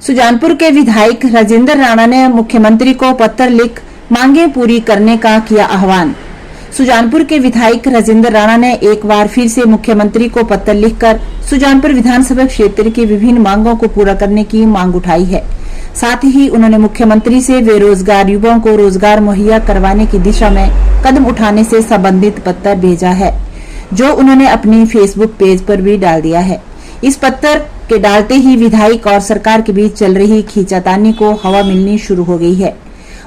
सुजानपुर के विधायक राजेंद्र राणा ने मुख्यमंत्री को पत्र लिख मांगे पूरी करने का किया आह्वान। सुजानपुर के विधायक राजेंद्र राणा ने एक बार फिर से मुख्यमंत्री को पत्र लिखकर सुजानपुर विधानसभा क्षेत्र की विभिन्न मांगों को पूरा करने की मांग उठाई है। साथ ही उन्होंने मुख्यमंत्री से बेरोजगार युवाओं को रोजगार मुहैया करवाने की दिशा में कदम उठाने से संबंधित पत्र भेजा है, जो उन्होंने अपनी फेसबुक पेज पर भी डाल दिया है। इस पत्र के डालते ही विधायक और सरकार के बीच चल रही खींचातानी को हवा मिलनी शुरू हो गई है।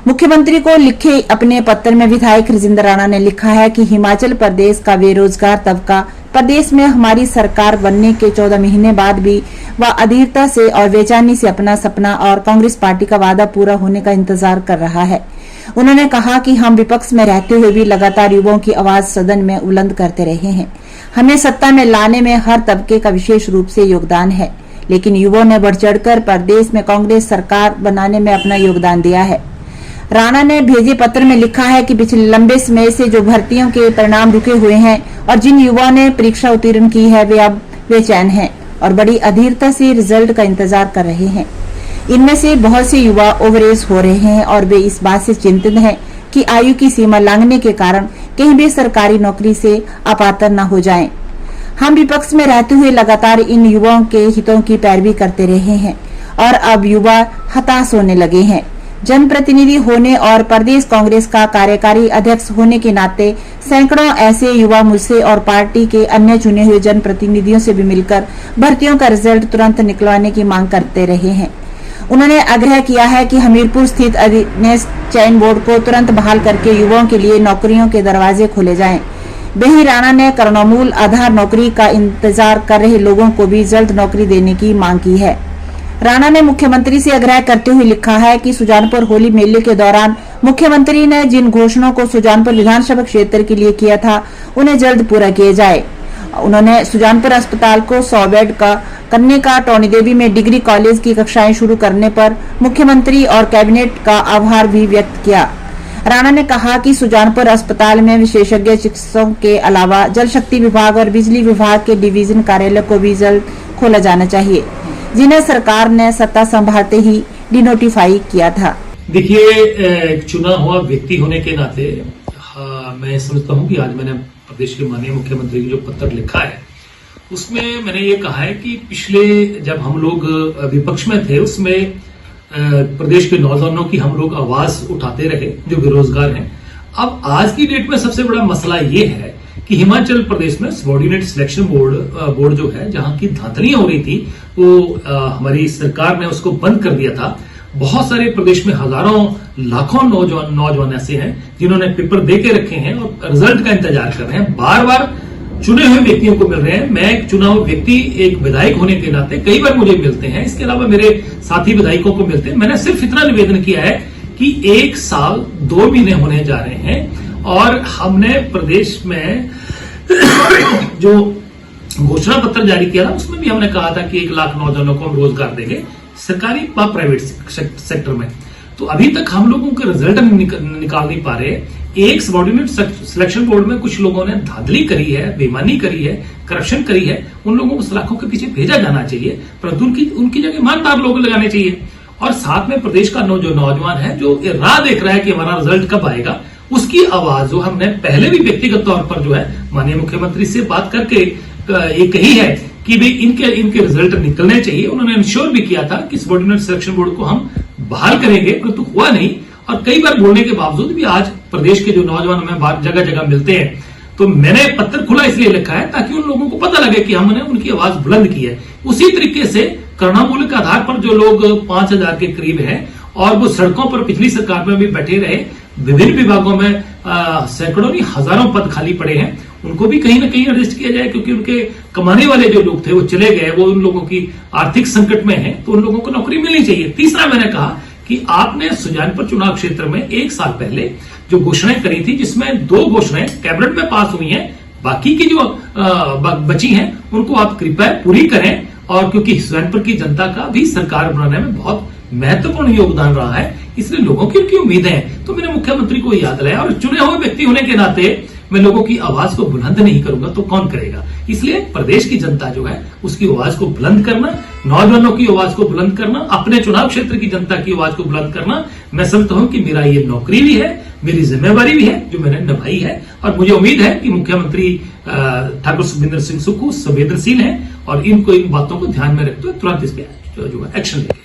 मुख्यमंत्री को लिखे अपने पत्र में विधायक राजेंद्र राणा ने लिखा है कि हिमाचल प्रदेश का बेरोजगार तबका प्रदेश में हमारी सरकार बनने के 14 महीने बाद भी वह अधीरता से और बेचैनी से अपना सपना और कांग्रेस पार्टी का वादा पूरा होने का इंतजार कर रहा है। उन्होंने कहा कि हम विपक्ष में रहते हुए भी लगातार युवाओं की आवाज सदन में बुलंद करते रहे हैं। हमें सत्ता में लाने में हर तबके का विशेष रूप से योगदान है, लेकिन युवाओं ने बढ़ चढ़कर प्रदेश में कांग्रेस सरकार बनाने में अपना योगदान दिया है। राणा ने भेजे पत्र में लिखा है कि पिछले लंबे समय से जो भर्तियों के परिणाम रुके हुए हैं और जिन युवाओं ने परीक्षा उत्तीर्ण की है वे अब बेचैन हैं और बड़ी अधीरता से रिजल्ट का इंतजार कर रहे हैं। इनमें से बहुत से युवा ओवरएज हो रहे हैं और वे इस बात से चिंतित हैं कि आयु की सीमा लांघने के कारण कहीं भी सरकारी नौकरी से अपात्र न हो जाएं। हम विपक्ष में रहते हुए लगातार इन युवाओं के हितों की पैरवी करते रहे हैं और अब युवा हताश होने लगे हैं। जनप्रतिनिधि होने और प्रदेश कांग्रेस का कार्यकारी अध्यक्ष होने के नाते सैकड़ों ऐसे युवा मुझसे और पार्टी के अन्य चुने हुए जनप्रतिनिधियों से भी मिलकर भर्तियों का रिजल्ट तुरंत निकलवाने की मांग करते रहे हैं। उन्होंने आग्रह किया है कि हमीरपुर स्थित अधीनस्थ चयन बोर्ड को तुरंत बहाल करके युवाओं के लिए नौकरियों के दरवाजे खोले जाएं। वहीं राणा ने करुणामूल आधार नौकरी का इंतजार कर रहे लोगों को भी जल्द नौकरी देने की मांग की है। राणा ने मुख्यमंत्री से आग्रह करते हुए लिखा है कि सुजानपुर होली मेले के दौरान मुख्यमंत्री ने जिन घोषणाओं को सुजानपुर विधानसभा क्षेत्र के लिए किया था उन्हें जल्द पूरा किया जाए। उन्होंने सुजानपुर अस्पताल को 100 बेड का करने का, टोनी देवी में डिग्री कॉलेज की कक्षाएं शुरू करने पर मुख्यमंत्री और कैबिनेट का आभार भी व्यक्त किया। राणा ने कहा कि सुजानपुर अस्पताल में विशेषज्ञ चिकित्सकों के अलावा जल शक्ति विभाग और बिजली विभाग के डिवीजन कार्यालय को भी जल्द खोला जाना चाहिए, जिन्हें सरकार ने सत्ता संभालते ही डिनोटिफाई किया था। देखिए, चुना हुआ व्यक्ति होने के नाते मैं समझता हूं कि आज मैंने प्रदेश के माननीय मुख्यमंत्री को जो पत्र लिखा है उसमें मैंने ये कहा है कि पिछले जब हम लोग विपक्ष में थे उसमें प्रदेश के नौजवानों की हम लोग आवाज उठाते रहे जो बेरोजगार हैं। अब आज की डेट में सबसे बड़ा मसला ये है कि हिमाचल प्रदेश में सबऑर्डिनेट सिलेक्शन बोर्ड जो है, जहां की धांधलियां हो रही थी वो हमारी सरकार ने उसको बंद कर दिया था। बहुत सारे प्रदेश में हजारों लाखों नौजवान ऐसे हैं जिन्होंने पेपर दे के रखे हैं और रिजल्ट का इंतजार कर रहे हैं। बार बार चुने हुए व्यक्तियों को मिल रहे हैं। मैं एक चुना हुआ व्यक्ति, एक विधायक होने के नाते कई बार मुझे मिलते हैं, इसके अलावा मेरे साथी विधायकों को मिलते हैं। मैंने सिर्फ इतना निवेदन किया है कि 1 साल 2 महीने होने जा रहे हैं और हमने प्रदेश में जो घोषणा पत्र जारी किया था उसमें भी हमने कहा था कि 1 लाख नौजवानों को हम रोजगार देंगे सरकारी व प्राइवेट सेक्टर में। तो अभी तक हम लोगों के रिजल्ट निकाल नहीं पा रहे। एक सबऑर्डिनेट सिलेक्शन बोर्ड में कुछ लोगों ने धांधली करी है, बेईमानी करी है, करप्शन करी है। उन लोगों को सलाखों के पीछे भेजा जाना चाहिए, परंतु उनकी जगह ईमानदार लोग लगाने चाहिए। और साथ में प्रदेश का जो नौजवान है जो राह देख रहा है कि हमारा रिजल्ट कब आएगा, उसकी आवाज जो हमने पहले भी व्यक्तिगत तौर पर जो है माननीय मुख्यमंत्री से बात करके ये कही है कि भाई इनके रिजल्ट निकलने चाहिए। उन्होंने इंश्योर भी किया था कि सबऑर्डिनेट सिलेक्शन बोर्ड को हम बहाल करेंगे, परंतु हुआ नहीं। और कई बार बोलने के बावजूद भी आज प्रदेश के जो नौजवान हमें जगह जगह मिलते हैं, तो मैंने पत्र खुला इसलिए लिखा है ताकि उन लोगों को पता लगे कि हमने उनकी आवाज बुलंद की है। उसी तरीके से करुणामूल के आधार पर जो लोग 5000 के करीब हैं और वो सड़कों पर पिछली सरकार में भी बैठे रहे, विभिन्न विभागों में सैकड़ों नहीं हजारों पद खाली पड़े हैं, उनको भी कहीं ना कहीं एडजस्ट किया जाए, क्योंकि उनके कमाने वाले जो लोग थे वो चले गए, वो उन लोगों की आर्थिक संकट में है, तो उन लोगों को नौकरी मिलनी चाहिए। तीसरा मैंने कहा कि आपने सुजानपुर चुनाव क्षेत्र में 1 साल पहले जो घोषणाएं करी थी, जिसमें 2 घोषणाएं कैबिनेट में पास हुई हैं, बाकी की जो बची हैं उनको आप कृपया पूरी करें। और क्योंकि सुजानपुर की जनता का भी सरकार बनाने में बहुत महत्वपूर्ण योगदान रहा है, इसलिए लोगों की उनकी उम्मीदें हैं। तो मैंने मुख्यमंत्री को याद दिलाया और चुने हुए व्यक्ति होने के नाते मैं लोगों की आवाज को बुलंद नहीं करूंगा तो कौन करेगा। इसलिए प्रदेश की जनता जो है उसकी आवाज को बुलंद करना, नौजवानों की आवाज को बुलंद करना, अपने चुनाव क्षेत्र की जनता की आवाज को बुलंद करना, मैं समझता हूं कि मेरा ये नौकरी भी है, मेरी जिम्मेवारी भी है जो मैंने निभाई है। और मुझे उम्मीद है कि मुख्यमंत्री ठाकुर सुखविंदर सिंह सुक्खू संवेदनशील है और इन बातों को ध्यान में रखते हुए तुरंत इस पे जो है एक्शन लेंगे।